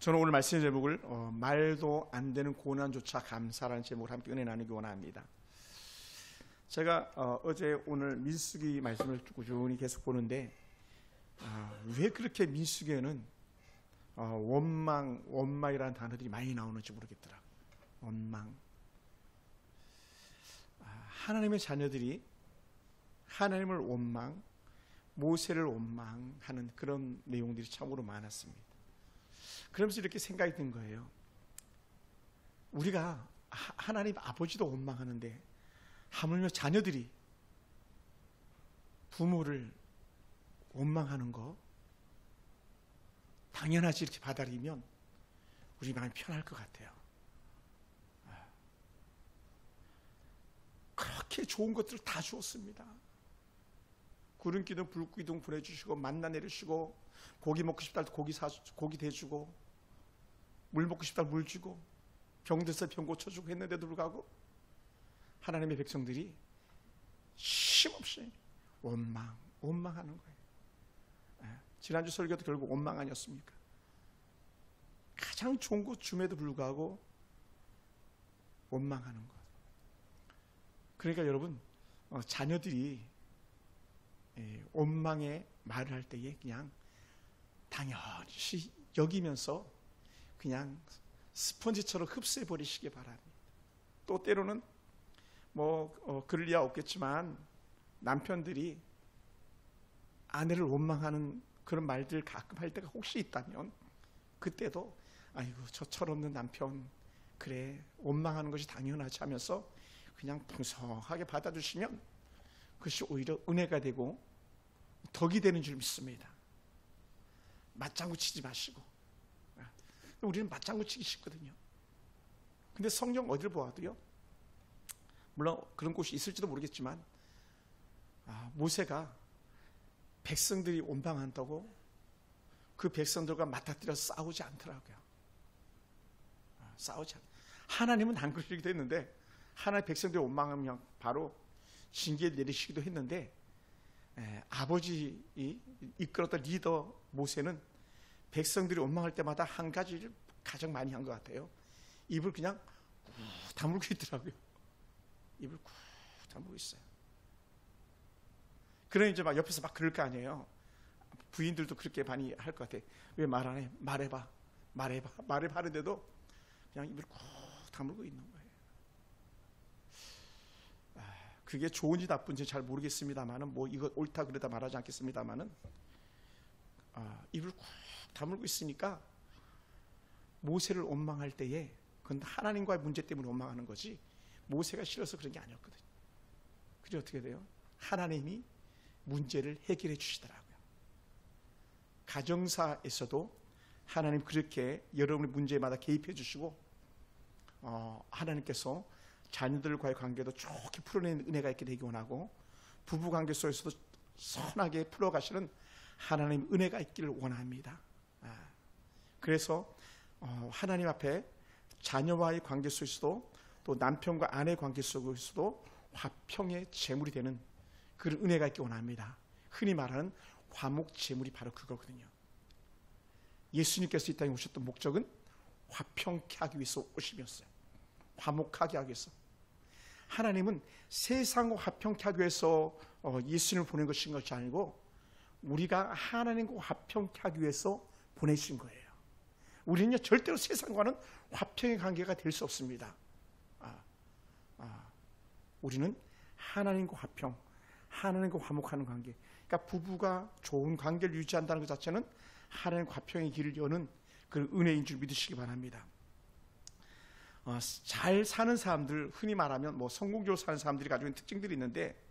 저는 오늘 말씀의 제목을 말도 안 되는 고난조차 감사라는 제목을 함께 은혜 나누기 원합니다. 제가 어제 오늘 민수기 말씀을 꾸준히 계속 보는데 왜 그렇게 민수기에는 원망이라는 단어들이 많이 나오는지 모르겠더라고요. 원망. 하나님의 자녀들이 하나님을 원망, 모세를 원망하는 그런 내용들이 참으로 많았습니다. 그러면서 이렇게 생각이 든 거예요. 우리가 하나님 아버지도 원망하는데 하물며 자녀들이 부모를 원망하는 거 당연하지 이렇게 받아들이면 우리 마음이 편할 것 같아요. 그렇게 좋은 것들을 다 주었습니다. 구름 기둥 불 기둥 보내주시고 만나 내리시고 고기 먹고 싶다 할 때 고기 대주고 물 먹고 싶다 물 주고 병들서 병 고쳐주고 했는데도 불구하고 하나님의 백성들이 쉼없이 원망하는 거예요. 지난주 설교도 결국 원망 아니었습니까? 가장 좋은 것 줌에도 불구하고 원망하는 것. 그러니까 여러분 자녀들이 원망의 말을 할 때에 그냥 당연시 여기면서 그냥 스펀지처럼 흡수해 버리시기 바랍니다. 또 때로는 그럴 리야 없겠지만 남편들이 아내를 원망하는 그런 말들 가끔 할 때가 혹시 있다면 그때도 아이고 저 철없는 남편 그래 원망하는 것이 당연하지 하면서 그냥 풍성하게 받아주시면 그것이 오히려 은혜가 되고 덕이 되는 줄 믿습니다. 맞장구 치지 마시고. 우리는 맞장구 치기 쉽거든요. 근데 성경 어디를 보아도요, 물론 그런 곳이 있을지도 모르겠지만 모세가 백성들이 원망한다고 그 백성들과 맞닥뜨려 싸우지 않더라고요. 싸우지 않아요. 하나님은 안 그러기도 했는데 하나님 백성들이 원망하면 바로 징계 내리시기도 했는데 아버지 이끌었던 리더 모세는 백성들이 원망할 때마다 한 가지를 가장 많이 한 것 같아요. 입을 그냥 꾹 다물고 있더라고요. 입을 꾹 다물고 있어요. 그러니 이제 막 옆에서 막 그럴 거 아니에요. 부인들도 그렇게 많이 할 것 같아요. 왜 말 안 해? 말해봐 하는데도 그냥 입을 꾹 다물고 있는 거예요. 그게 좋은지 나쁜지 잘 모르겠습니다만은 이거 옳다 그러다 말하지 않겠습니다만은 입을 꾹 다물고 있으니까 모세를 원망할 때에 그건 하나님과의 문제 때문에 원망하는 거지 모세가 싫어서 그런 게 아니었거든요. 그게 어떻게 돼요? 하나님이 문제를 해결해 주시더라고요. 가정사에서도 하나님 그렇게 여러분의 문제마다 개입해 주시고 하나님께서 자녀들과의 관계도 좋게 풀어내는 은혜가 있게 되기 원하고 부부관계 속에서도 선하게 풀어가시는 하나님 은혜가 있기를 원합니다. 그래서 하나님 앞에 자녀와의 관계 속에서도 또 남편과 아내의 관계 속에서도 화평의 제물이 되는 그런 은혜가 있기 원합니다. 흔히 말하는 화목제물이 바로 그거거든요. 예수님께서 이 땅에 오셨던 목적은 화평케 하기 위해서 오심이었어요. 화목하게 하기 위해서. 하나님은 세상과 화평케 하기 위해서 예수님을 보낸 것인 것이 아니고 우리가 하나님과 화평케 하기 위해서 보내신 거예요. 우리는요 절대로 세상과는 화평의 관계가 될 수 없습니다. 우리는 하나님과 화평, 하나님과 화목하는 관계. 그러니까 부부가 좋은 관계를 유지한다는 것 자체는 하나님과 화평의 길을 여는 그런 은혜인 줄 믿으시기 바랍니다. 잘 사는 사람들, 흔히 말하면 성공적으로 사는 사람들이 가지고 있는 특징들이 있는데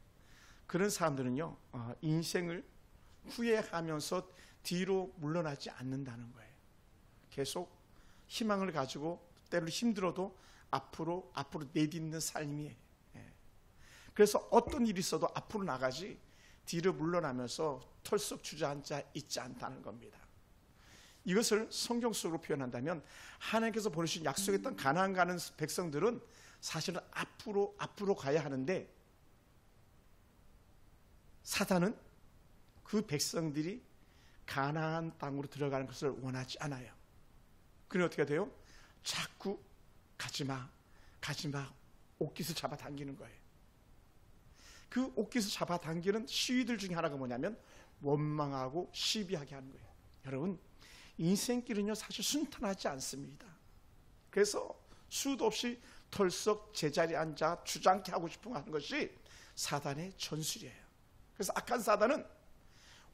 그런 사람들은요 인생을 후회하면서 뒤로 물러나지 않는다는 거예요. 계속 희망을 가지고 때로 힘들어도 앞으로 내딛는 삶이에요. 그래서 어떤 일이 있어도 앞으로 나가지 뒤로 물러나면서 털썩 주저앉아 있지 않다는 겁니다. 이것을 성경 속으로 표현한다면 하나님께서 보내주신 약속했던 가나안 가는 백성들은 사실은 앞으로 가야 하는데 사단은 그 백성들이 가나안 땅으로 들어가는 것을 원하지 않아요. 그래 어떻게 돼요? 자꾸 가지마 옷깃을 잡아당기는 거예요. 그 옷깃을 잡아당기는 시위들 중에 하나가 뭐냐면 원망하고 시비하게 하는 거예요. 여러분, 인생길은요 사실 순탄하지 않습니다. 그래서 수도 없이 털썩 제자리에 앉아 주장케 하고 싶은 하는 것이 사단의 전술이에요. 그래서 악한 사단은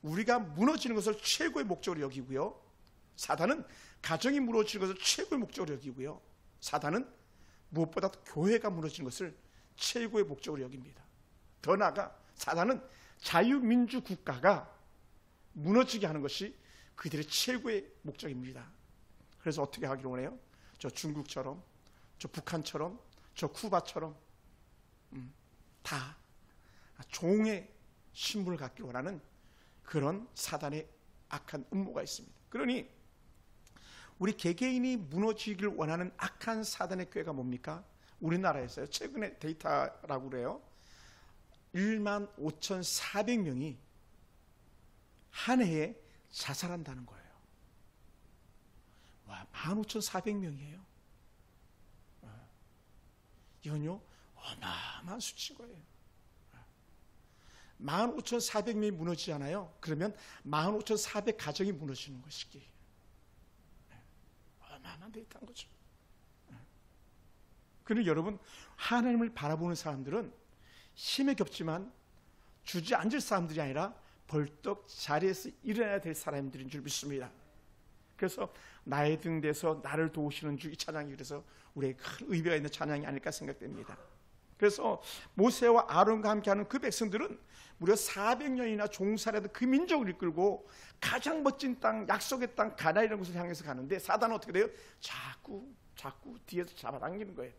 우리가 무너지는 것을 최고의 목적으로 여기고요, 사단은 가정이 무너지는 것을 최고의 목적으로 여기고요, 사단은 무엇보다 교회가 무너지는 것을 최고의 목적으로 여깁니다. 더 나아가 사단은 자유민주 국가가 무너지게 하는 것이 그들의 최고의 목적입니다. 그래서 어떻게 하기를 원해요? 저 중국처럼, 저 북한처럼, 저 쿠바처럼 다 종의 신분을 갖기를 원하는 그런 사단의 악한 음모가 있습니다. 그러니 우리 개개인이 무너지기를 원하는 악한 사단의 꾀가 뭡니까? 우리나라에서요, 최근에 데이터라고 그래요, 15,400명이 한 해에 자살한다는 거예요. 와, 15,400명이에요. 이건요 어마어마한 수치인 거예요. 15,400명이 무너지잖아요. 그러면 15,400 가정이 무너지는 것이기 어마어마한 데이터인 거죠. 그런데 여러분, 하나님을 바라보는 사람들은 힘에 겹지만 주저앉을 사람들이 아니라 벌떡 자리에서 일어나야 될 사람들인 줄 믿습니다. 그래서 나의 등 대서 나를 도우시는 주, 이 찬양이 그래서 우리의 큰 의미가 있는 찬양이 아닐까 생각됩니다. 그래서 모세와 아론과 함께하는 그 백성들은 무려 400년이나 종살이하던 그 민족을 이끌고 가장 멋진 땅, 약속의 땅 가나안이라는 곳을 향해서 가는데 사단은 어떻게 돼요? 자꾸 뒤에서 잡아당기는 거예요.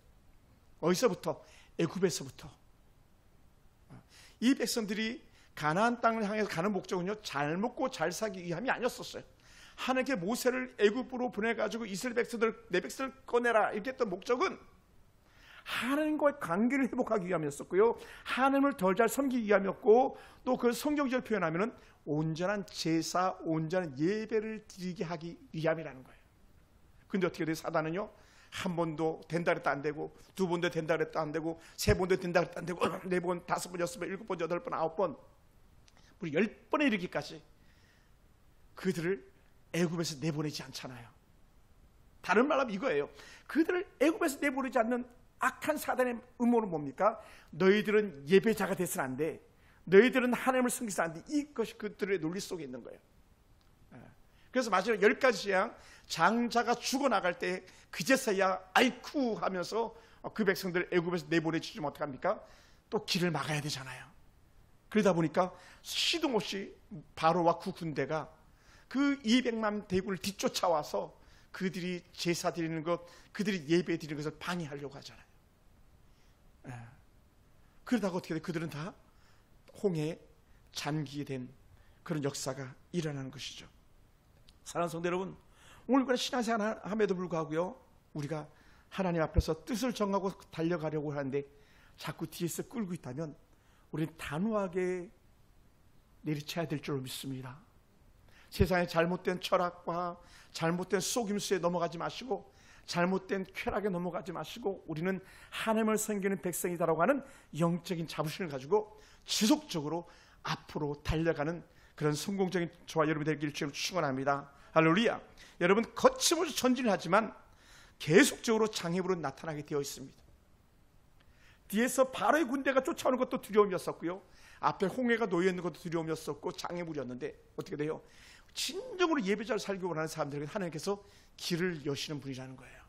어디서부터? 애굽에서부터. 이 백성들이 가나안 땅을 향해서 가는 목적은요, 잘 먹고 잘 살기 위함이 아니었었어요. 하나님께 모세를 애굽으로 보내가지고 이스라엘 백성들, 내 백성을 꺼내라 이렇게 했던 목적은 하나님과의 관계를 회복하기 위함이었었고요, 하나님을 더 잘 섬기기 위함이었고, 또 그 성경적으로 표현하면 온전한 제사, 온전한 예배를 드리게 하기 위함이라는 거예요. 근데 어떻게 돼요? 사단은요, 한 번도 된다 그랬다 안 되고, 두 번도 된다 그랬다 안 되고, 세 번도 된다 그랬다 안 되고, 네 번, 다섯 번, 여섯 번, 일곱 번, 여덟 번, 아홉 번, 우리 10번에 이르기까지 그들을 애굽에서 내보내지 않잖아요. 다른 말로 하면 이거예요. 그들을 애굽에서 내보내지 않는 악한 사단의 음모는 뭡니까? 너희들은 예배자가 돼서는 안 돼, 너희들은 하나님을 섬기서는 안 돼. 이것이 그들의 논리 속에 있는 거예요. 그래서 마지막 10가지 재앙, 장자가 죽어나갈 때 그제서야 아이쿠 하면서 그 백성들 애굽에서 내보내주지 못합니까? 또 길을 막아야 되잖아요. 그러다 보니까 시도 없이 바로와 그 군대가 그 200만 대군을 뒤쫓아와서 그들이 제사 드리는 것, 그들이 예배 드리는 것을 방해하려고 하잖아요. 그러다가 어떻게 돼? 그들은 다 홍해에 잠기게 된 그런 역사가 일어나는 것이죠. 사랑하는 성도 여러분, 오늘까지 신앙생활 함에도 불구하고요, 우리가 하나님 앞에서 뜻을 정하고 달려가려고 하는데 자꾸 뒤에서 끌고 있다면 우리는 단호하게 내리쳐야 될 줄 믿습니다. 세상의 잘못된 철학과 잘못된 속임수에 넘어가지 마시고, 잘못된 쾌락에 넘어가지 마시고, 우리는 하나님을 섬기는 백성이다라고 하는 영적인 자부심을 가지고 지속적으로 앞으로 달려가는 그런 성공적인 저와 여러분이 되기를 주님으로 축원합니다. 할렐루야. 여러분, 거침없이 전진을 하지만 계속적으로 장애물로 나타나게 되어 있습니다. 뒤에서 바로의 군대가 쫓아오는 것도 두려움이었었고요, 앞에 홍해가 놓여있는 것도 두려움이었었고 장애물이었는데 어떻게 돼요? 진정으로 예배자를 살기 원하는 사람들에게 하나님께서 길을 여시는 분이라는 거예요.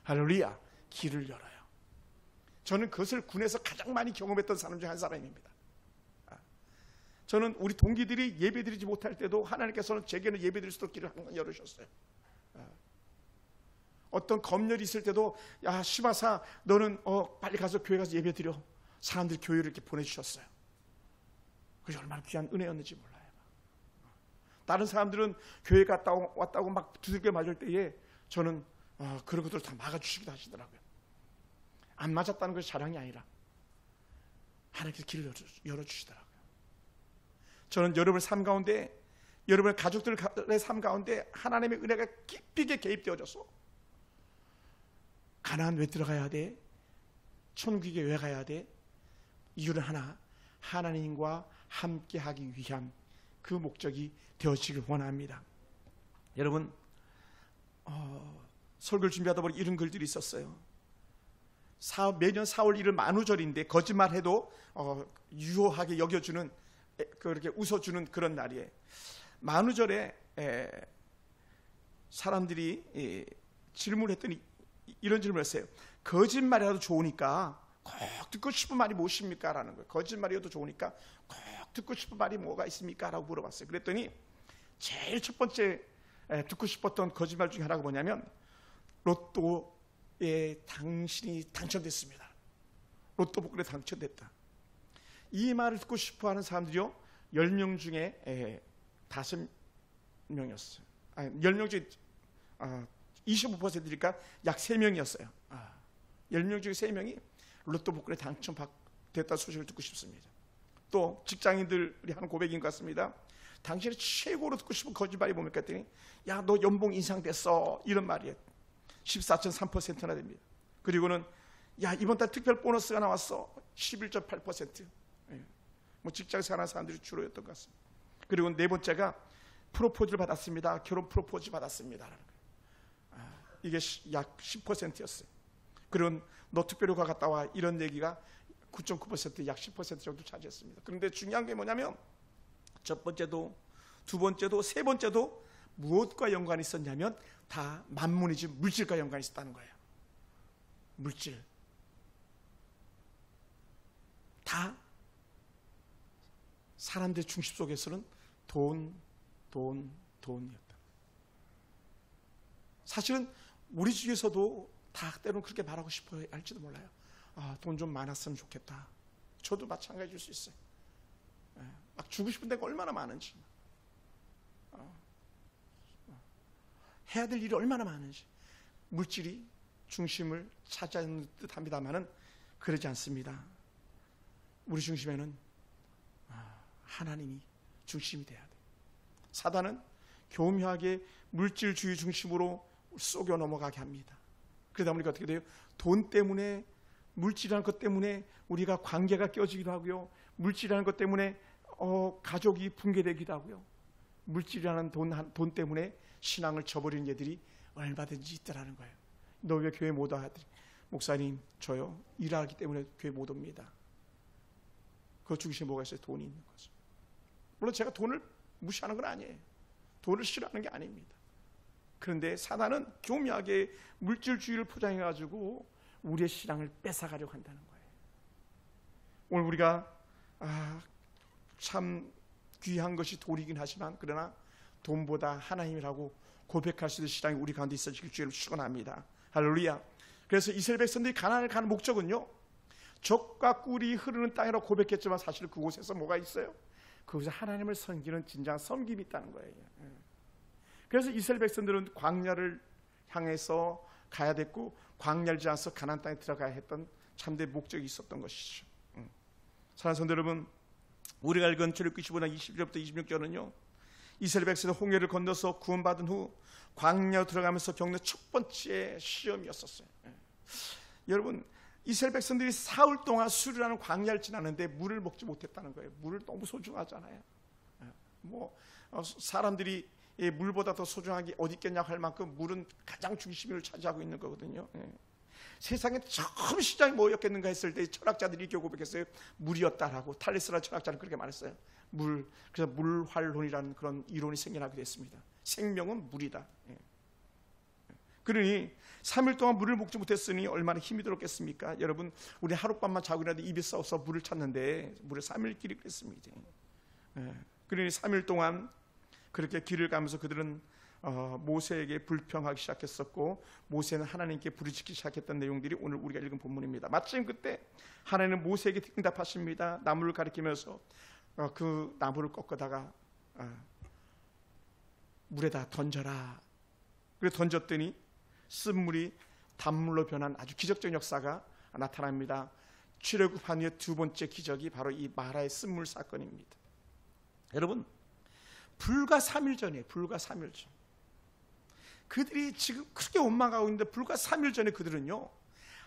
할렐루야. 길을 열어요. 저는 그것을 군에서 가장 많이 경험했던 사람 중 한 사람입니다. 저는 우리 동기들이 예배드리지 못할 때도 하나님께서는 제게는 예배드릴 수 있도록 길을 항상 열으셨어요. 어떤 검열이 있을 때도, 야 시마사 너는 빨리 가서 교회 가서 예배드려, 사람들이 교회를 이렇게 보내주셨어요. 그게 얼마나 귀한 은혜였는지 몰라요. 다른 사람들은 교회 갔다 왔다고 막 두들겨 맞을 때에 저는 그런 것들을 다 막아주시기도 하시더라고요. 안 맞았다는 것이 자랑이 아니라 하나님께서 길을 열어주시더라고요. 저는 여러분의 삶 가운데, 여러분의 가족들의 삶 가운데 하나님의 은혜가 깊이 개입되어져서 가나안 왜 들어가야 돼? 천국에 왜 가야 돼? 이유는 하나, 하나님과 함께하기 위한 그 목적이 되어지길 원합니다. 여러분, 설교를 준비하다 보니 이런 글들이 있었어요. 매년 4월 1일 만우절인데 거짓말해도 유효하게 여겨주는, 그렇게 웃어주는 그런 날이에요. 만우절에 사람들이 질문했더니 이런 질문을 했어요. 거짓말이라도 좋으니까 꼭 듣고 싶은 말이 무엇입니까? 라는 거예요. 거짓말이라도 좋으니까 꼭 듣고 싶은 말이 뭐가 있습니까? 라고 물어봤어요. 그랬더니 제일 첫 번째 듣고 싶었던 거짓말 중에 하나가 뭐냐면, 로또에 당신이 당첨됐습니다. 로또 복권에 당첨됐다. 이 말을 듣고 싶어하는 사람들이요, 10명 중에 5명이었어요. 10명 중에 25%니까 약 3명이었어요. 10명 중에 3명이 로또 복권에 당첨됐다는 소식을 듣고 싶습니다. 또 직장인들이 하는 고백인 것 같습니다. 당신이 최고로 듣고 싶은 거짓말이 뭡니까? 했더니, 야, 너 연봉 인상됐어, 이런 말이에요. 14.3%나 됩니다. 그리고는, 야, 이번 달 특별 보너스가 나왔어, 11.8%. 뭐 직장에서 하는 사람들이 주로였던 것 같습니다. 그리고 네 번째가 프로포즈를 받았습니다. 결혼 프로포즈 받았습니다. 이게 약 10%였어요. 그리고 너 특별 휴가 갔다 와, 이런 얘기가 9.9%, 약 10% 정도 차지했습니다. 그런데 중요한 게 뭐냐면, 첫 번째도 두 번째도 세 번째도 무엇과 연관이 있었냐면 다 만문이지 물질과 연관이 있었다는 거예요. 물질. 다 사람들의 중심 속에서는 돈이었다. 사실은 우리 중에서도 다 때로는 그렇게 말하고 싶어 할지도 몰라요. 돈 좀 많았으면 좋겠다. 저도 마찬가지일 수 있어요. 막 주고 싶은 데가 얼마나 많은지, 해야 될 일이 얼마나 많은지. 물질이 중심을 차지하는 듯 합니다만은 그러지 않습니다. 우리 중심에는 하나님이 중심이 돼야 돼요. 사단은 교묘하게 물질주의 중심으로 쏘겨 넘어가게 합니다. 그러다 보니까 어떻게 돼요? 돈 때문에, 물질이라는 것 때문에 우리가 관계가 깨어지기도 하고요, 물질이라는 것 때문에 가족이 붕괴되기도 하고요, 물질이라는 돈 때문에 신앙을 저버리는 예들이 얼마든지 있더라는 거예요. 너 왜 교회 못 와? 목사님, 저요, 일하기 때문에 교회 못 옵니다. 그 중심에 뭐가 있어요? 돈이 있는 거죠. 물론 제가 돈을 무시하는 건 아니에요. 돈을 싫어하는 게 아닙니다. 그런데 사단은 교묘하게 물질주의를 포장해가지고 우리의 신앙을 뺏어가려고 한다는 거예요. 오늘 우리가 참 귀한 것이 돈이긴 하지만, 그러나 돈보다 하나님이라고 고백할 수 있는 신앙이 우리 가운데 있어지길 주의로 축원합니다. 할렐루야. 그래서 이스라엘 백성들이 가나안을 가는 목적은요, 젖과 꿀이 흐르는 땅이라고 고백했지만 사실 그곳에서 뭐가 있어요? 그곳에 하나님을 섬기는 진정 섬김이 있다는 거예요. 그래서 이스라엘 백성들은 광야를 향해서 가야 됐고, 광야를 지나서 가나안 땅에 들어가야 했던 참된 목적이 있었던 것이죠. 사랑하는 성도 여러분, 우리가 읽은 출애굽기 15장 20절부터 26절은요, 이스라엘 백성이 홍해를 건너서 구원받은 후 광야로 들어가면서 겪는 첫 번째 시험이었었어요. 여러분, 이스라엘 백성들이 사흘 동안 수르라는 광야를 지나는데 물을 먹지 못했다는 거예요. 물을 너무 소중하잖아요. 사람들이 물보다 더 소중하게 어디 있겠냐고 할 만큼 물은 가장 중심을 차지하고 있는 거거든요. 세상에 처음 시장이 뭐였겠는가 했을 때 철학자들이 이렇게 고백했어요. 물이었다라고. 탈레스라는 철학자는 그렇게 말했어요. 물. 그래서 물활론이라는 그런 이론이 생겨나게 됐습니다. 생명은 물이다. 그러니 3일 동안 물을 먹지 못했으니 얼마나 힘이 들었겠습니까? 여러분, 우리 하룻밤만 자고 일어나도 입이 썩어서 물을 찾는데 물을 3일 길이 그랬습니다. 그러니 3일 동안 그렇게 길을 가면서 그들은 모세에게 불평하기 시작했었고, 모세는 하나님께 부르짖기 시작했던 내용들이 오늘 우리가 읽은 본문입니다. 마침 그때 하나님은 모세에게 응답하십니다. 나무를 가리키면서 그 나무를 꺾어다가 물에다 던져라. 그래서 던졌더니 쓴물이 단물로 변한 아주 기적적 역사가 나타납니다. 출애굽한 후에 두 번째 기적이 바로 이 마라의 쓴물 사건입니다. 여러분, 불과 3일 전이에요. 불과 3일 전. 그들이 지금 그렇게 원망하고 있는데 불과 3일 전에 그들은요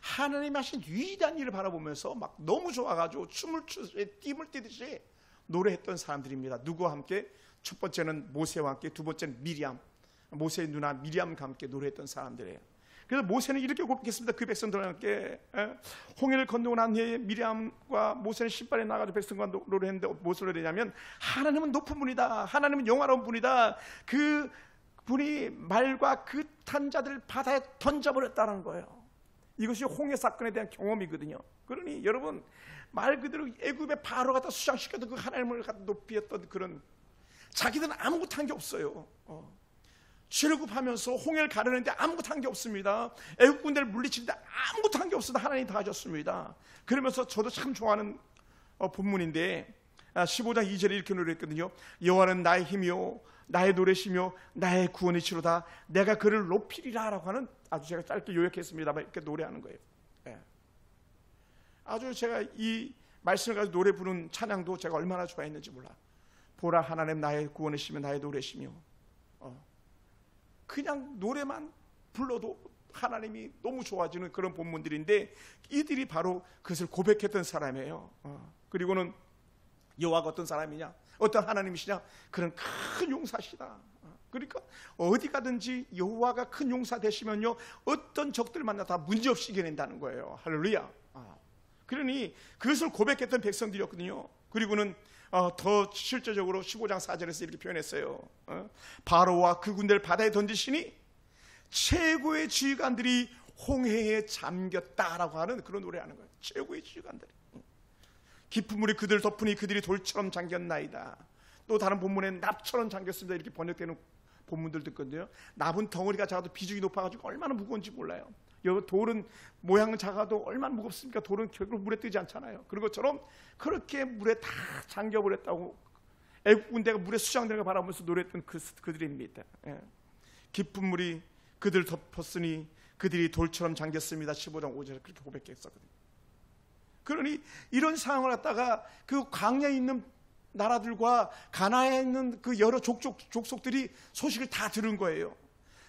하나님이 하신 위대한 일을 바라보면서 막 너무 좋아가지고 춤을 추듯이 띠을 뛰듯이 노래했던 사람들입니다. 누구와 함께? 첫 번째는 모세와 함께, 두 번째는 미리암, 모세의 누나 미리암과 함께 노래했던 사람들이에요. 그래서 모세는 이렇게 고백했습니다. 그 백성들과 함께 홍해를 건너고 난 후에 미리암과 모세는 신발에 나가서 백성과 노래했는데 무엇을 노래냐면 하나님은 높은 분이다, 하나님은 영화로운 분이다, 그 분이 말과 그 탄 자들을 바다에 던져버렸다는 거예요. 이것이 홍해 사건에 대한 경험이거든요. 그러니 여러분 말 그대로 애굽의 바로 갖다 수장시켜도 그 하나님을 갖다 높이 했던 그런, 자기들은 아무것도 한 게 없어요. 출애굽하면서 홍해를 가르는데 아무것도 한 게 없습니다. 애굽 군대를 물리치는데 아무것도 한 게 없어도 하나님이 다 하셨습니다. 그러면서 저도 참 좋아하는 본문인데 15장 2절에 이렇게 노래했거든요. 여호와는 나의 힘이요 나의 노래시며 나의 구원이시로다, 내가 그를 높이리라 라고 하는, 아주 제가 짧게 요약했습니다만 이렇게 노래하는 거예요. 아주 제가 이 말씀을 가지고 노래 부르는 찬양도 제가 얼마나 좋아했는지 몰라. 보라 하나님 나의 구원이시며 나의 노래시며, 그냥 노래만 불러도 하나님이 너무 좋아지는 그런 본문들인데 이들이 바로 그것을 고백했던 사람이에요. 그리고는 여호와가 어떤 사람이냐, 어떤 하나님이시냐, 그런 큰 용사시다. 그러니까 어디 가든지 여호와가 큰 용사 되시면요 어떤 적들을 만나 다 문제없이 이겨낸다는 거예요. 할렐루야. 그러니 그것을 고백했던 백성들이었거든요. 그리고는 더 실제적으로 15장 4절에서 이렇게 표현했어요. 바로와 그 군대를 바다에 던지시니 최고의 지휘관들이 홍해에 잠겼다라고 하는 그런 노래하는 거예요. 최고의 지휘관들이. 깊은 물이 그들 덮으니 그들이 돌처럼 잠겼나이다. 또 다른 본문에는 납처럼 잠겼습니다 이렇게 번역되는 본문들도 있거든요. 납은 덩어리가 작아도 비중이 높아가지고 얼마나 무거운지 몰라요. 여기 돌은 모양은 작아도 얼마나 무겁습니까? 돌은 결국 물에 뜨지 않잖아요. 그런 것처럼 그렇게 물에 다 잠겨버렸다고 애국 군대가 물에 수장되는 걸 바라보면서 노래했던 그들입니다. 깊은 물이 그들 덮었으니 그들이 돌처럼 잠겼습니다. 15장 5절에 그렇게 고백했었거든요. 그러니 이런 상황을 갖다가 그 광야에 있는 나라들과 가나안에 있는 그 여러 족속들이 소식을 다 들은 거예요.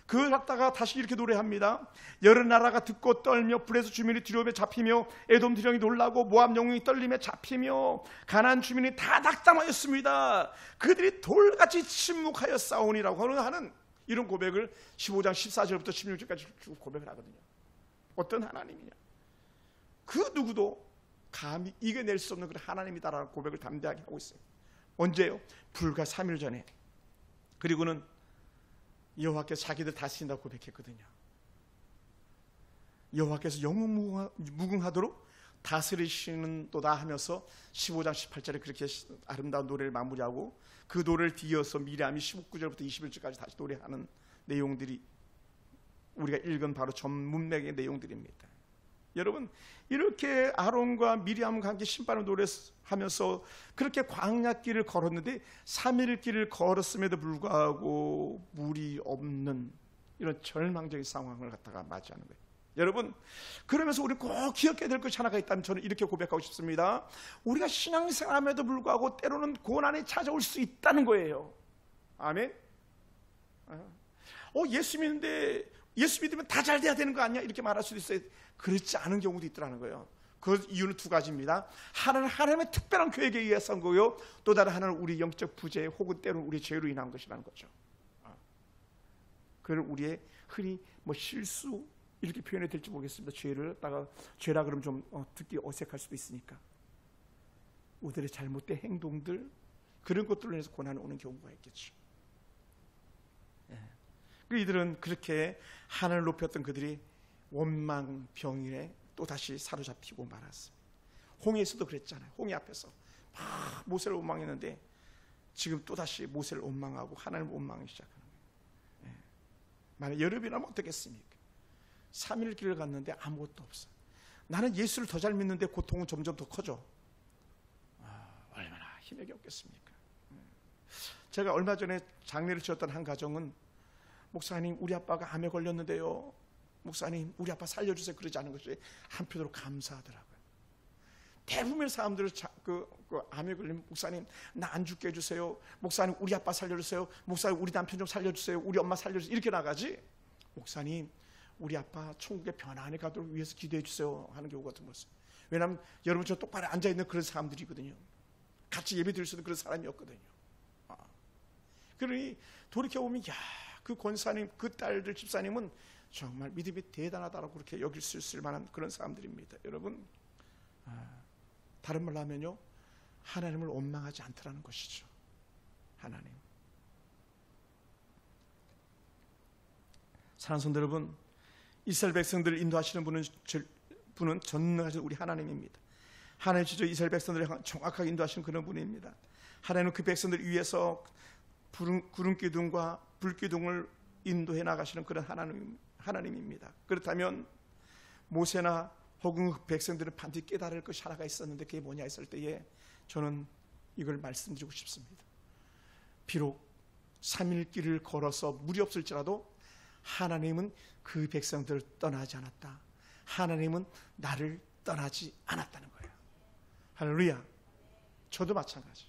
그걸 갖다가 다시 이렇게 노래합니다. 여러 나라가 듣고 떨며 불에서 주민이 두려움에 잡히며 에돔 두령이 놀라고 모압 영웅이 떨림에 잡히며 가나안 주민이 다 낙담하였습니다. 그들이 돌같이 침묵하여 싸우니라고 하는 이런 고백을 15장 14절부터 16절까지 쭉 고백을 하거든요. 어떤 하나님이냐, 그 누구도 감히 이겨낼 수 없는 그런 하나님이다라는 고백을 담대하게 하고 있어요. 언제요? 불과 3일 전에. 그리고는 여호와께서 자기들 다스린다고 고백했거든요. 여호와께서 영원 무궁하도록 다스리시는도다 하면서 15장 18절에 그렇게 아름다운 노래를 마무리하고 그 노래를 뒤이어서 미리암이 19절부터 21절까지 다시 노래하는 내용들이 우리가 읽은 바로 전 문맥의 내용들입니다. 여러분 이렇게 아론과 미리암과 함께 신발을 노래하면서 그렇게 광야길을 걸었는데 3일 길을 걸었음에도 불구하고 물이 없는 이런 절망적인 상황을 갖다가 맞이하는 거예요. 여러분 그러면서 우리 꼭 기억해야 될 것이 하나가 있다면 저는 이렇게 고백하고 싶습니다. 우리가 신앙생활함에도 불구하고 때로는 고난이 찾아올 수 있다는 거예요. 아멘. 예수 믿는데 예수 믿으면 다 잘 돼야 되는 거 아니야? 이렇게 말할 수도 있어요. 그렇지 않은 경우도 있더라는 거예요. 그 이유는 두 가지입니다. 하나는 하나님의 특별한 계획에 의해서 한 거고요. 또 다른 하나는 우리 영적 부재 혹은 때로는 우리 죄로 인한 것이라는 거죠. 그걸 우리의 흔히 실수 이렇게 표현해야 될지 모르겠습니다. 죄라 그러면 좀 듣기 어색할 수도 있으니까 우리들의 잘못된 행동들 그런 것들로 인해서 고난이 오는 경우가 있겠죠. 이들은 그렇게 하늘을 높였던 그들이 원망 병일에 또 다시 사로잡히고 말았습니다. 홍해에서도 그랬잖아요. 홍해 앞에서 막 모세를 원망했는데 지금 또 다시 모세를 원망하고 하나님을 원망하기 시작하는 거예요. 만약 여러분이라면 어떻겠습니까? 3일 길을 갔는데 아무것도 없어요. 나는 예수를 더 잘 믿는데 고통은 점점 더 커져. 얼마나 힘이 없겠습니까? 제가 얼마 전에 장례를 치렀던 한 가정은 목사님 우리 아빠가 암에 걸렸는데요, 목사님 우리 아빠 살려주세요 그러지 않은 것이 한편으로 감사하더라고요. 대부분의 사람들은 그 암에 걸리면 목사님 나 안 죽게 해주세요, 목사님 우리 아빠 살려주세요, 목사님 우리 남편 좀 살려주세요, 우리 엄마 살려주세요 이렇게 나가지 목사님, 우리 아빠 천국에 편안히 가도록 위해서 기도해 주세요 하는 경우가 드물었어요. 왜냐하면 여러분 저 똑바로 앉아있는 그런 사람들이거든요. 같이 예배 드릴 수 있는 그런 사람이었거든요. 그러니 돌이켜보면 그 권사님, 그 딸들 집사님은 정말 믿음이 대단하다고 그렇게 여길 수 있을 만한 그런 사람들입니다. 여러분, 다른 말로 하면요, 하나님을 원망하지 않더라는 것이죠. 하나님. 사랑하는 성도 여러분, 이스라엘 백성들을 인도하시는 분은 전능하신 우리 하나님입니다. 하나님 지저 이스라엘 백성들을 정확하게 인도하시는 그런 분입니다. 하나님은 그 백성들 위해서 구름기둥과 불기둥을 인도해 나가시는 그런 하나님입니다. 그렇다면 모세나 혹은 그 백성들은 반드시 깨달을 것이 하나가 있었는데 그게 뭐냐 했을 때에 저는 이걸 말씀드리고 싶습니다. 비록 3일 길을 걸어서 물이 없을지라도 하나님은 그 백성들을 떠나지 않았다. 하나님은 나를 떠나지 않았다는 거예요. 할렐루야. 저도 마찬가지.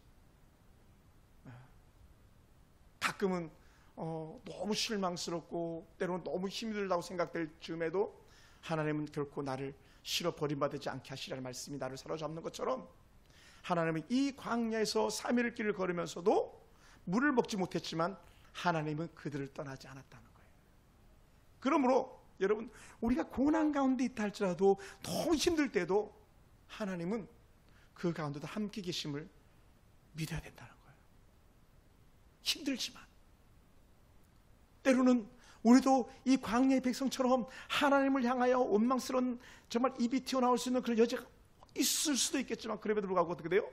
가끔은 너무 실망스럽고 때로는 너무 힘들다고 생각될 즈음에도 하나님은 결코 나를 실어 버림받지 않게 하시라는 말씀이 나를 사로잡는 것처럼 하나님은 이 광야에서 3일 길을 걸으면서도 물을 먹지 못했지만 하나님은 그들을 떠나지 않았다는 거예요. 그러므로 여러분, 우리가 고난 가운데 있다 할지라도 너무 힘들 때도 하나님은 그 가운데도 함께 계심을 믿어야 된다는 거예요. 힘들지만 때로는 우리도 이 광야의 백성처럼 하나님을 향하여 원망스러운 정말 입이 튀어나올 수 있는 그런 여지가 있을 수도 있겠지만 그럼에도 불구하고 어떻게 돼요?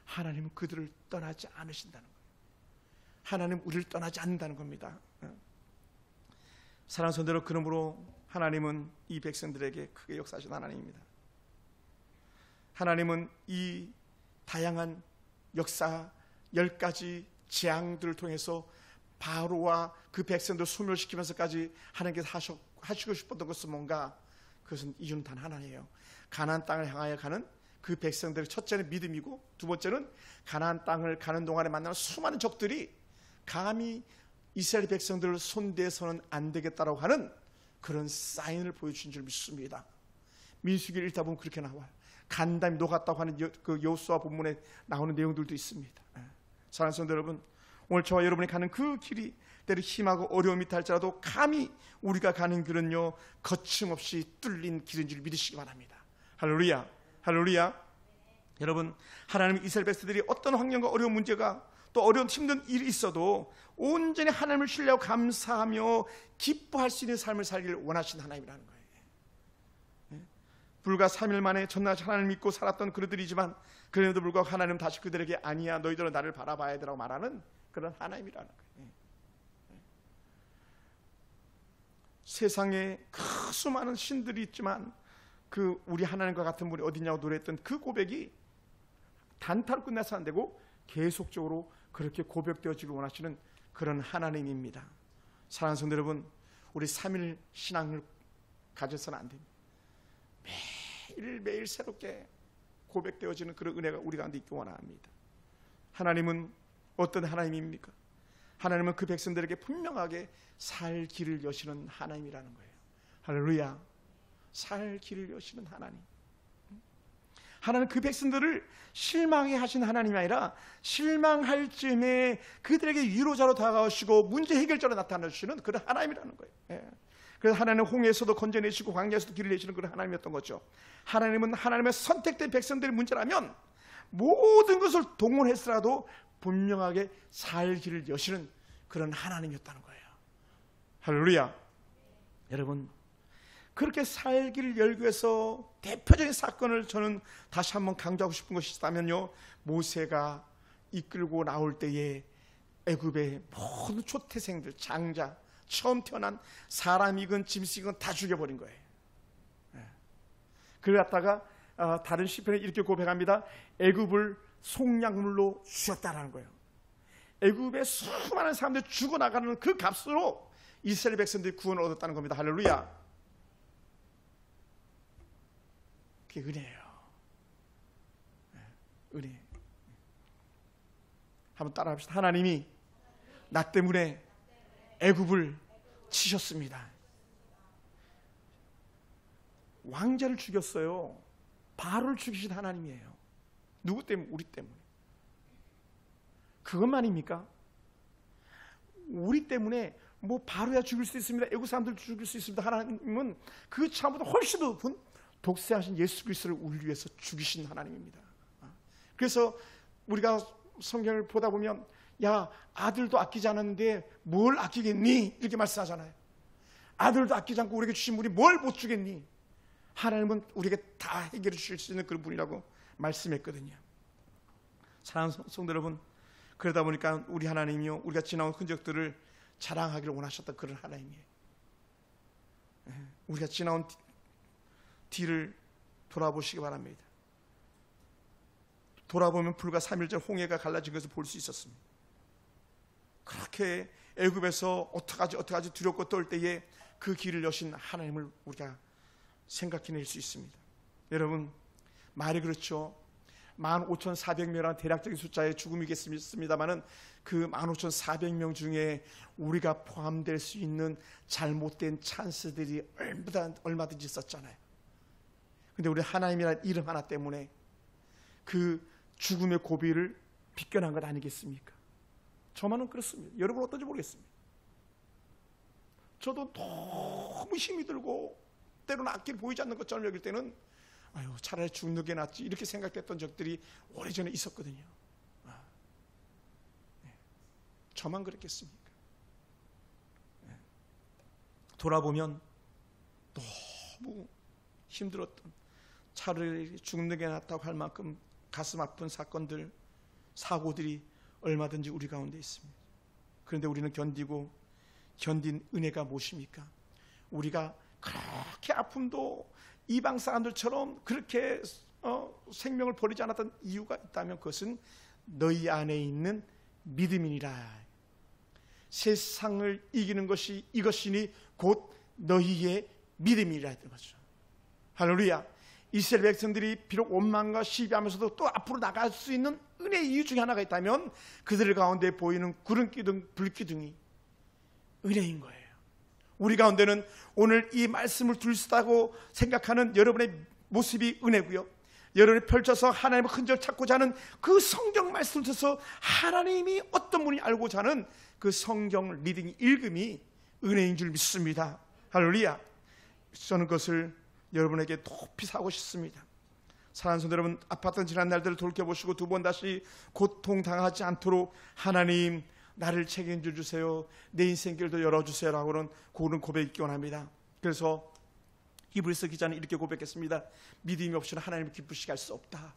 하나님은 그들을 떠나지 않으신다는 거예요. 하나님 우리를 떠나지 않는다는 겁니다. 사랑하는 성도 여러분, 그러므로 하나님은 이 백성들에게 크게 역사하신 하나님입니다. 하나님은 이 다양한 역사 10가지 재앙들을 통해서 바로와 그 백성들 소멸시키면서까지 하나님께서 하시고 싶었던 것은 뭔가, 그것은 이유는 단 하나예요. 가나안 땅을 향하여 가는 그 백성들의 첫째는 믿음이고, 두 번째는 가나안 땅을 가는 동안에 만나는 수많은 적들이 감히 이스라엘 백성들을 손대서는 안 되겠다라고 하는 그런 사인을 보여주신 줄 믿습니다. 민수기를 읽다 보면 그렇게 나와요. 간담이 녹았다고 하는 그 여호수아 본문에 나오는 내용들도 있습니다. 사랑하는 성도 여러분, 오늘 저와 여러분이 가는 그 길이 때로 힘하고 어려움이 있다 할지라도 감히 우리가 가는 길은요, 거침없이 뚫린 길인 줄 믿으시기 바랍니다. 할렐루야, 할렐루야. 여러분, 하나님 이스라엘 백성들이 어떤 환경과 어려운 문제가 또 어려운 힘든 일이 있어도 온전히 하나님을 신뢰하고 감사하며 기뻐할 수 있는 삶을 살기를 원하시는 하나님이라는 거예요. 불과 3일 만에 전날 하나님을 믿고 살았던 그들이지만 그럼에도 불구하고 하나님은 다시 그들에게 아니야, 너희들은 나를 바라봐야 되라고 말하는 그런 하나님이라는 거예요. 세상에 그 수많은 신들이 있지만 그 우리 하나님과 같은 분이 어디냐고 노래했던 그 고백이 단타로 끝나서 안 되고 계속적으로 그렇게 고백되어지길 원하시는 그런 하나님입니다. 사랑하는 성도 여러분, 우리 3일 신앙을 가져서는 안 됩니다. 매일매일 새롭게 고백되어지는 그런 은혜가 우리 가운데 있기 원합니다. 하나님은 어떤 하나님입니까? 하나님은 그 백성들에게 분명하게 살 길을 여시는 하나님이라는 거예요. 할렐루야. 살 길을 여시는 하나님. 하나님은 그 백성들을 실망하게 하신 하나님이 아니라 실망할 즈음에 그들에게 위로자로 다가오시고 문제 해결자로 나타나시는 그런 하나님이라는 거예요. 그래서 하나님은 홍해에서도 건져내시고 광야에서도 길을 내시는 그런 하나님이었던 거죠. 하나님은 하나님의 선택된 백성들의 문제라면 모든 것을 동원했으라도 분명하게 살 길을 여시는 그런 하나님이었다는 거예요. 할렐루야. 여러분, 그렇게 살 길을 열기 위해서 대표적인 사건을 저는 다시 한번 강조하고 싶은 것이 있다면요, 모세가 이끌고 나올 때에 애굽의 모든 초태생들, 장자, 처음 태어난 사람이건 짐승이건 다 죽여버린 거예요. 그걸 갖다가 다른 시편에 이렇게 고백합니다. 애굽을 속량물로 주셨다라는 거예요. 애굽의 수많은 사람들이 죽어나가는 그 값으로 이스라엘 백성들이 구원을 얻었다는 겁니다. 할렐루야. 그게 은혜예요. 은혜. 한번 따라합시다. 하나님이 나 때문에 애굽을 치셨습니다. 왕자를 죽였어요. 바로를 죽이신 하나님이에요. 누구 때문에? 우리 때문에. 그것만입니까? 우리 때문에 뭐 바로야 죽일 수 있습니다. 애국 사람들 죽일 수 있습니다. 하나님은 그 참보다 훨씬 더 높은 독생하신 예수 그리스도를 우리 위해서 죽이신 하나님입니다. 그래서 우리가 성경을 보다 보면 야, 아들도 아끼지 않았는데 뭘 아끼겠니? 이렇게 말씀하잖아요. 아들도 아끼지 않고 우리에게 주신 분이 뭘 못 주겠니? 하나님은 우리에게 다 해결해 주실 수 있는 그런 분이라고 말씀했거든요. 사랑하는 성도 여러분, 그러다 보니까 우리 하나님이요, 우리가 지나온 흔적들을 자랑하기를 원하셨던 그런 하나님이에요. 우리가 지나온 뒤를 돌아보시기 바랍니다. 돌아보면 불과 3일 전 홍해가 갈라진 것을 볼 수 있었습니다. 그렇게 애굽에서 어떡하지 두렵고 떨 때에 그 길을 여신 하나님을 우리가 생각해낼 수 있습니다. 여러분, 말이 그렇죠. 15,400명이라는 대략적인 숫자의 죽음이겠습니다만은 그 15,400명 중에 우리가 포함될 수 있는 잘못된 찬스들이 얼마든지 있었잖아요. 근데 우리 하나님이라는 이름 하나 때문에 그 죽음의 고비를 비껴난 것 아니겠습니까? 저만은 그렇습니다. 여러분 어떤지 모르겠습니다. 저도 너무 힘이 들고 때로는 앞길 보이지 않는 것처럼 여길 때는 아유, 차라리 죽는 게 낫지 이렇게 생각했던 적들이 오래전에 있었거든요. 저만 그랬겠습니까? 돌아보면 너무 힘들었던, 차라리 죽는 게 낫다고 할 만큼 가슴 아픈 사건들, 사고들이 얼마든지 우리 가운데 있습니다. 그런데 우리는 견딘 은혜가 무엇입니까? 우리가 그렇게 아픔도 이방 사람들처럼 그렇게 생명을 버리지 않았던 이유가 있다면 그것은 너희 안에 있는 믿음이니라. 세상을 이기는 것이 이것이니 곧 너희의 믿음이라. 할렐루야. 이스라엘 백성들이 비록 원망과 시비하면서도 또 앞으로 나갈 수 있는 은혜의 이유 중에 하나가 있다면 그들 가운데 보이는 구름기둥, 불기둥이 은혜인 거예요. 우리 가운데는 오늘 이 말씀을 들으시다고 생각하는 여러분의 모습이 은혜고요, 여러분이 펼쳐서 하나님의 흔적을 찾고자 하는 그 성경 말씀을 통해서 하나님이 어떤 분이 알고자 하는 그 성경 리딩 읽음이 은혜인 줄 믿습니다. 할렐루야. 저는 그것을 여러분에게 높이 사고 싶습니다. 사랑하는 성도 여러분, 아팠던 지난 날들을 돌이켜보시고 두 번 다시 고통당하지 않도록 하나님 나를 책임져 주세요, 내 인생길도 열어주세요 라고는 그런 고백이 있기 원합니다. 그래서 히브리서 기자는 이렇게 고백했습니다. 믿음이 없이는 하나님을 기쁘시게 할 수 없다.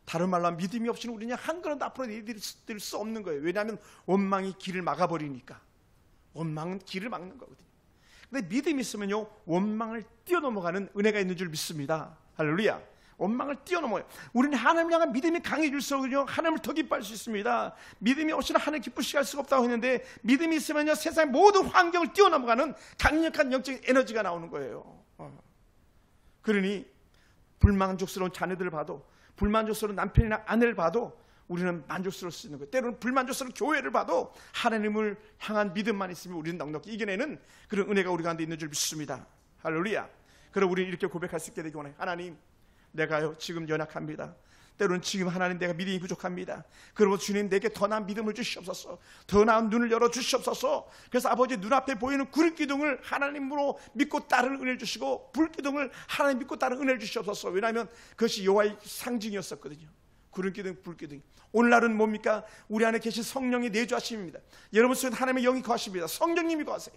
다른 말로 하면 믿음이 없이는 우리는 한 걸음 앞으로 내디딜 수 없는 거예요. 왜냐하면 원망이 길을 막아버리니까. 원망은 길을 막는 거거든요. 근데 믿음이 있으면요, 원망을 뛰어넘어가는 은혜가 있는 줄 믿습니다. 할렐루야. 원망을 뛰어넘어요. 우리는 하나님 향한 믿음이 강해질수록요, 하나님을 더 기뻐할 수 있습니다. 믿음이 없이는 하나님 기쁘시게 할 수가 없다고 했는데, 믿음이 있으면요, 세상의 모든 환경을 뛰어넘어가는 강력한 영적인 에너지가 나오는 거예요. 그러니 불만족스러운 자녀들을 봐도, 불만족스러운 남편이나 아내를 봐도 우리는 만족스러울 수 있는 거예요. 때로는 불만족스러운 교회를 봐도 하나님을 향한 믿음만 있으면 우리는 넉넉히 이겨내는 그런 은혜가 우리 가운데 있는 줄 믿습니다. 할렐루야. 그럼 우리는 이렇게 고백할 수 있게 되기 원해요. 하나님, 내가요 지금 연약합니다. 때로는 지금 하나님 내가 믿음이 부족합니다. 그러므로 주님 내게 더 나은 믿음을 주시옵소서, 더 나은 눈을 열어주시옵소서. 그래서 아버지 눈앞에 보이는 구름기둥을 하나님으로 믿고 따르는 은혜를 주시고, 불기둥을 하나님 믿고 따르는 은혜를 주시옵소서. 왜냐하면 그것이 여호와의 상징이었었거든요. 구름기둥, 불기둥. 오늘날은 뭡니까? 우리 안에 계신 성령의 내주하심입니다. 여러분 속에 하나님의 영이 거하십니다. 성령님이 거하세요.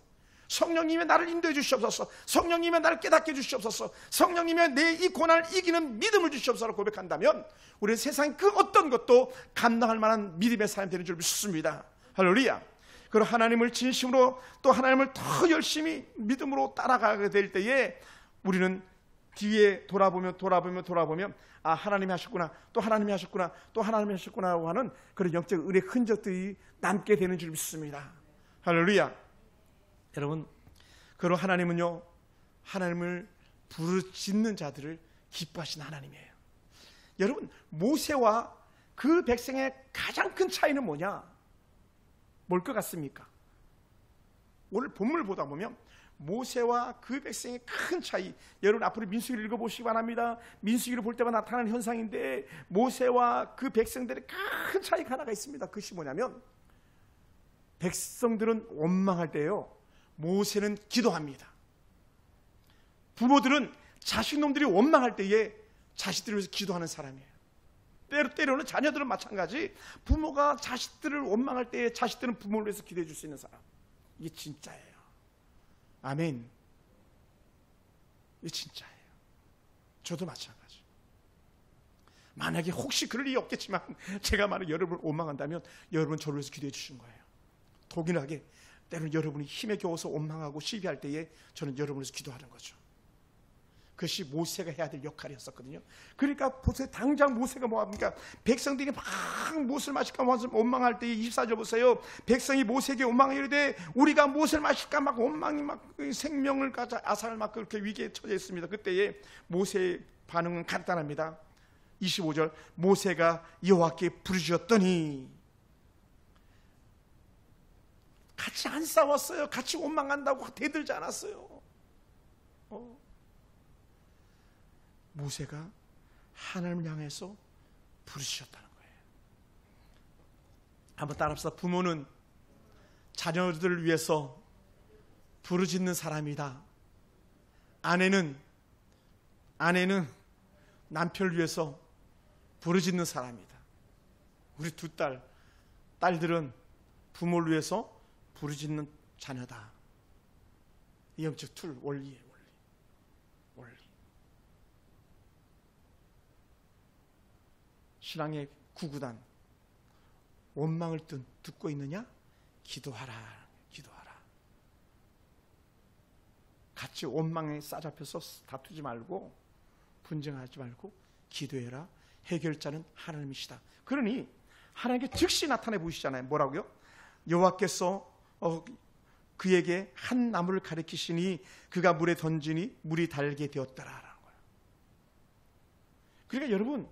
성령님이 나를 인도해 주시옵소서. 성령님이 나를 깨닫게 해주시옵소서. 성령님이 내 이 고난을 이기는 믿음을 주시옵소서 고백한다면 우리는 세상 그 어떤 것도 감당할 만한 믿음의 사람이 되는 줄 믿습니다. 할렐루야. 그리고 하나님을 진심으로, 또 하나님을 더 열심히 믿음으로 따라가게 될 때에 우리는 뒤에 돌아보면 아, 하나님이 하셨구나, 또 하나님이 하셨구나, 또 하나님이 하셨구나 하는 그런 영적 은혜의 흔적들이 남게 되는 줄 믿습니다. 할렐루야. 여러분, 그리고 하나님은요, 하나님을 부르짖는 자들을 기뻐하시는 하나님이에요. 여러분, 모세와 그 백성의 가장 큰 차이는 뭐냐? 뭘 것 같습니까? 오늘 본문을 보다 보면 모세와 그 백성의 큰 차이, 여러분 앞으로 민수기를 읽어보시기 바랍니다. 민수기를 볼 때마다 나타나는 현상인데 모세와 그 백성들의 큰 차이가 하나가 있습니다. 그것이 뭐냐면 백성들은 원망할 때요, 모세는 기도합니다. 부모들은 자식놈들이 원망할 때에 자식들을 위해서 기도하는 사람이에요. 때로는 자녀들은 마찬가지. 부모가 자식들을 원망할 때에 자식들은 부모를 위해서 기도해 줄 수 있는 사람. 이게 진짜예요. 아멘. 이게 진짜예요. 저도 마찬가지. 만약에 혹시 그럴 일이 없겠지만 제가 만약 여러분을 원망한다면 여러분 저를 위해서 기도해 주신 거예요. 독일하게 때로는 여러분이 힘에 겨워서 원망하고 시비할 때에 저는 여러분을 위해서 기도하는 거죠. 그것이 모세가 해야 될 역할이었었거든요. 그러니까 보세요. 당장 모세가 뭐합니까? 백성들이 막 무엇을 마실까 원망할 때 24절 보세요. 백성이 모세에게 원망하여 이르되 우리가 무엇을 마실까 막 원망이 막 생명을 가져 아상을 막 그렇게 위기에 처해 있습니다. 그때에 모세의 반응은 간단합니다. 25절 모세가 여호와께 부르짖었더니, 같이 안 싸웠어요. 같이 원망한다고 대들지 않았어요. 모세가 하나님을 향해서 부르짖었다는 거예요. 한번 따라합시다. 부모는 자녀들을 위해서 부르짖는 사람이다. 아내는 남편을 위해서 부르짖는 사람이다. 우리 두 딸들은 부모를 위해서 부르짖는 자녀다. 이 영적 툴, 원리예요. 원리. 신앙의 구구단, 원망을 듣고 있느냐? 기도하라. 같이 원망에 싸잡혀서 다투지 말고 분쟁하지 말고 기도해라. 해결자는 하나님이시다. 그러니 하나님께 즉시 나타내 보이시잖아요. 뭐라고요? 여호와께서 그에게 한 나무를 가리키시니 그가 물에 던지니 물이 달게 되었더라라는 거예요. 그러니까 여러분,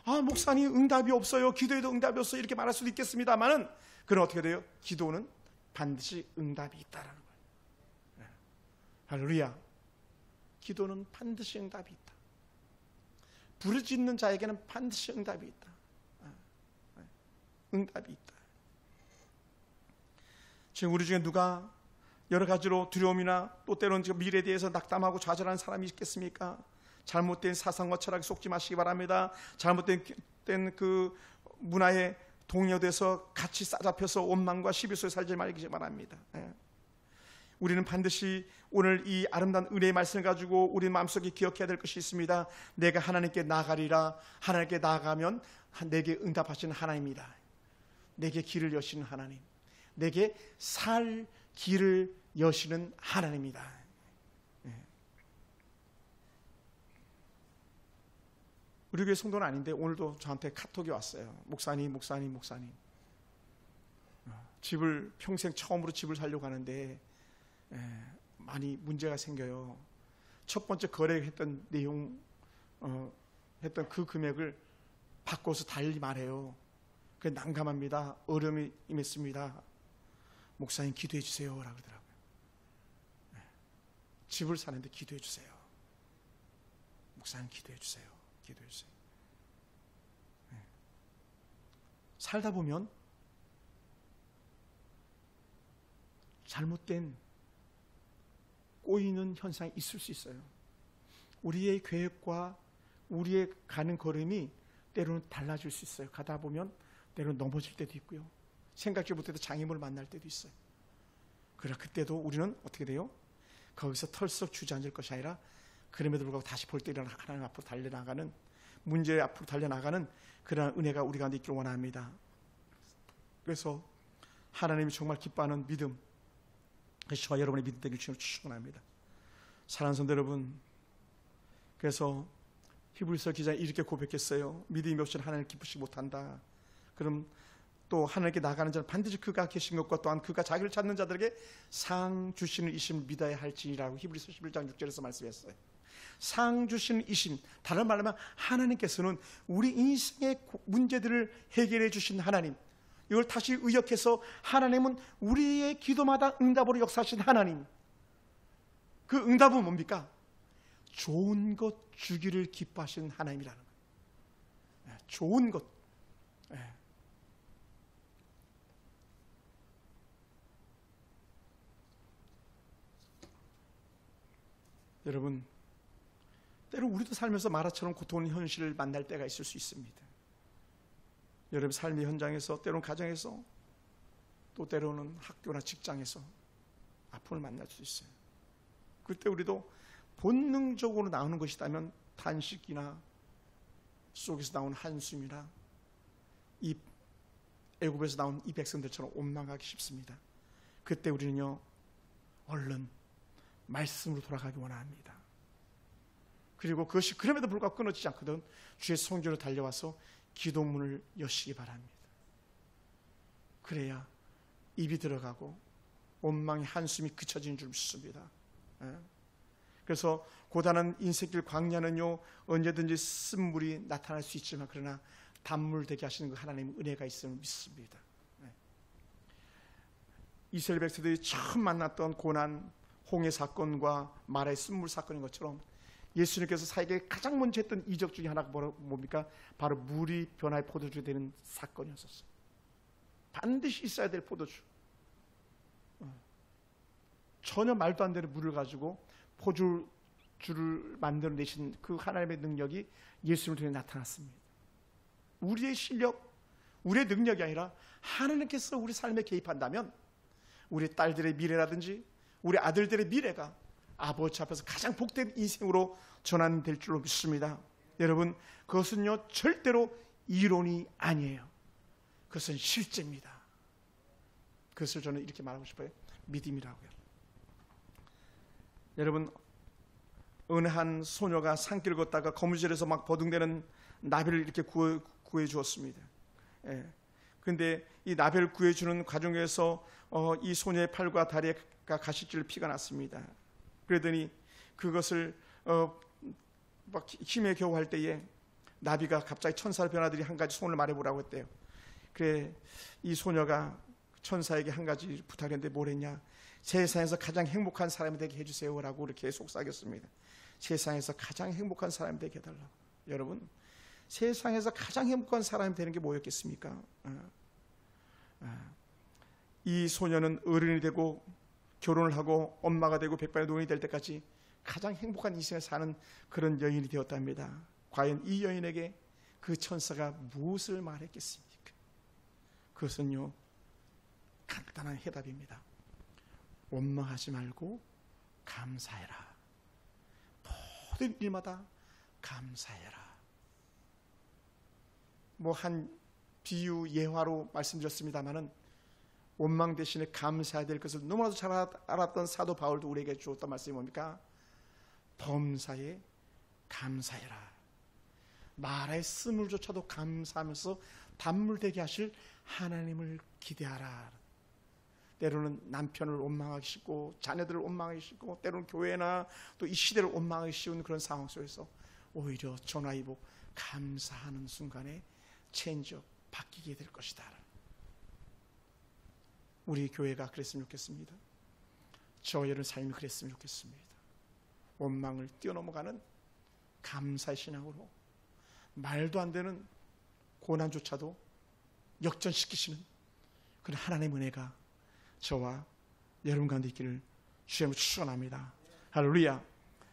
목사님 응답이 없어요. 기도에도 응답이 없어요. 이렇게 말할 수도 있겠습니다만은, 그럼 어떻게 돼요? 기도는 반드시 응답이 있다라는 거예요. 할렐루야. 기도는 반드시 응답이 있다. 부르짖는 자에게는 반드시 응답이 있다. 응답이 있다. 지금 우리 중에 누가 여러 가지로 두려움이나 또 때로는 미래에 대해서 낙담하고 좌절하는 사람이 있겠습니까? 잘못된 사상과 철학에 속지 마시기 바랍니다. 잘못된 그 문화에 동요돼서 같이 싸잡혀서 원망과 시비 속에 살지 말기 바랍니다. 우리는 반드시 오늘 이 아름다운 은혜의 말씀을 가지고 우리 마음속에 기억해야 될 것이 있습니다. 내가 하나님께 나아가리라. 하나님께 나아가면 내게 응답하시는 하나님이다. 내게 길을 여시는 하나님, 내게 살 길을 여시는 하나님이다. 우리 교회 성도는 아닌데 오늘도 저한테 카톡이 왔어요. 목사님, 집을 평생 처음으로 집을 살려고 하는데 많이 문제가 생겨요. 첫 번째 거래했던 내용 했던 그 금액을 바꿔서 달리 말해요. 그 난감합니다. 어려움이 임했습니다. 목사님 기도해 주세요 라고 그러더라고요. 집을 사는데 기도해 주세요. 목사님 기도해 주세요. 살다 보면 잘못된 꼬이는 현상이 있을 수 있어요. 우리의 계획과 우리의 가는 걸음이 때로는 달라질 수 있어요. 가다 보면 때로는 넘어질 때도 있고요. 생각지 못해도 장애물을 만날 때도 있어요. 그러나 그때도 우리는 어떻게 돼요? 거기서 털썩 주저앉을 것이 아니라 그럼에도 불구하고 다시 볼 때 일어나 하나님 앞으로 달려나가는, 문제 앞으로 달려나가는 그러한 은혜가 우리 가운데 있기를 원합니다. 그래서 하나님이 정말 기뻐하는 믿음, 저와 여러분의 믿음 되길 주님으로 축원합니다. 사랑하는 성도 여러분, 그래서 히브리서 기자는 이렇게 고백했어요. 믿음이 없이는 하나님을 기쁘시지 못한다. 그럼 또 하나님께 나가는 자는 반드시 그가 계신 것과 또한 그가 자기를 찾는 자들에게 상 주시는 이심을 믿어야 할지니라고 히브리서 11장 6절에서 말씀했어요. 상 주시는 이심, 다른 말로 하면 하나님께서는 우리 인생의 문제들을 해결해 주신 하나님, 이걸 다시 의역해서 하나님은 우리의 기도마다 응답으로 역사하신 하나님, 그 응답은 뭡니까? 좋은 것 주기를 기뻐하시는 하나님이라는 거예요. 좋은 것. 여러분, 때로 우리도 살면서 마라처럼 고통의 현실을 만날 때가 있을 수 있습니다. 여러분 삶의 현장에서, 때로는 가정에서, 또 때로는 학교나 직장에서 아픔을 만날 수 있어요. 그때 우리도 본능적으로 나오는 것이 있다면 탄식이나 속에서 나온 한숨이나 이 애굽에서 나온 이 백성들처럼 원망하기 쉽습니다. 그때 우리는요, 얼른 말씀으로 돌아가기 원합니다. 그리고 그것이 그럼에도 불구하고 끊어지지 않거든 주의 성전으로 달려와서 기도문을 여시기 바랍니다. 그래야 입이 들어가고 원망의 한숨이 그쳐지는 줄 믿습니다. 그래서 고단한 인생길 광야는요, 언제든지 쓴물이 나타날 수 있지만 그러나 단물 되게 하시는 그 하나님의 은혜가 있음을 믿습니다. 이스라엘 백성들이 처음 만났던 고난, 홍해 사건과 마라의 쓴물 사건인 것처럼 예수님께서 사역에 가장 먼저 했던 이적 중에 하나가 뭡니까? 바로 물이 변화의 포도주가 되는 사건이었었어요. 반드시 있어야 될 포도주. 전혀 말도 안 되는 물을 가지고 포도주를 만들어내신 그 하나님의 능력이 예수님을 통해 나타났습니다. 우리의 실력, 우리의 능력이 아니라 하나님께서 우리 삶에 개입한다면 우리 딸들의 미래라든지 우리 아들들의 미래가 아버지 앞에서 가장 복된 인생으로 전환될 줄로 믿습니다. 여러분, 그것은요 절대로 이론이 아니에요. 그것은 실제입니다. 그것을 저는 이렇게 말하고 싶어요. 믿음이라고요. 여러분, 어느 한 소녀가 산길을 걷다가 거무줄에서 막 버둥대는 나비를 이렇게 구해 주었습니다. 그런데 이 나비를 구해주는 과정에서 이 소녀의 팔과 다리에 가시질 피가 났습니다. 그러더니 그것을 막 힘에 겨우 할 때에 나비가 갑자기 천사로 변하더니 한 가지 소원을 말해보라고 했대요. 그래, 이 소녀가 천사에게 한 가지 부탁했는데 뭘 했냐? 세상에서 가장 행복한 사람이 되게 해주세요라고 이렇게 속삭였습니다. 세상에서 가장 행복한 사람이 되게 해달라고. 여러분, 세상에서 가장 행복한 사람이 되는 게 뭐였겠습니까? 이 소녀는 어른이 되고 결혼을 하고 엄마가 되고 백발의 노인이 될 때까지 가장 행복한 인생을 사는 그런 여인이 되었답니다. 과연 이 여인에게 그 천사가 무엇을 말했겠습니까? 그것은요, 간단한 해답입니다. 원망하지 말고 감사해라. 모든 일마다 감사해라. 뭐 한 비유 예화로 말씀드렸습니다마는 원망 대신에 감사해야 될 것을 너무나도 잘 알았던 사도 바울도 우리에게 주었던 말씀이 뭡니까? 범사에 감사해라. 말의 쓴물조차도 감사하면서 단물되게 하실 하나님을 기대하라. 때로는 남편을 원망하기 쉽고 자녀들을 원망하기 쉽고 때로는 교회나 또 이 시대를 원망하기 쉬운 그런 상황 속에서 오히려 전화위복 감사하는 순간에 체인지업 바뀌게 될 것이다. 우리 교회가 그랬으면 좋겠습니다. 저 여러분 삶이 그랬으면 좋겠습니다. 원망을 뛰어넘어가는 감사의 신앙으로 말도 안 되는 고난조차도 역전시키시는 그런 하나님의 은혜가 저와 여러분 가운데 있기를 주님으로 축원합니다. 할렐루야.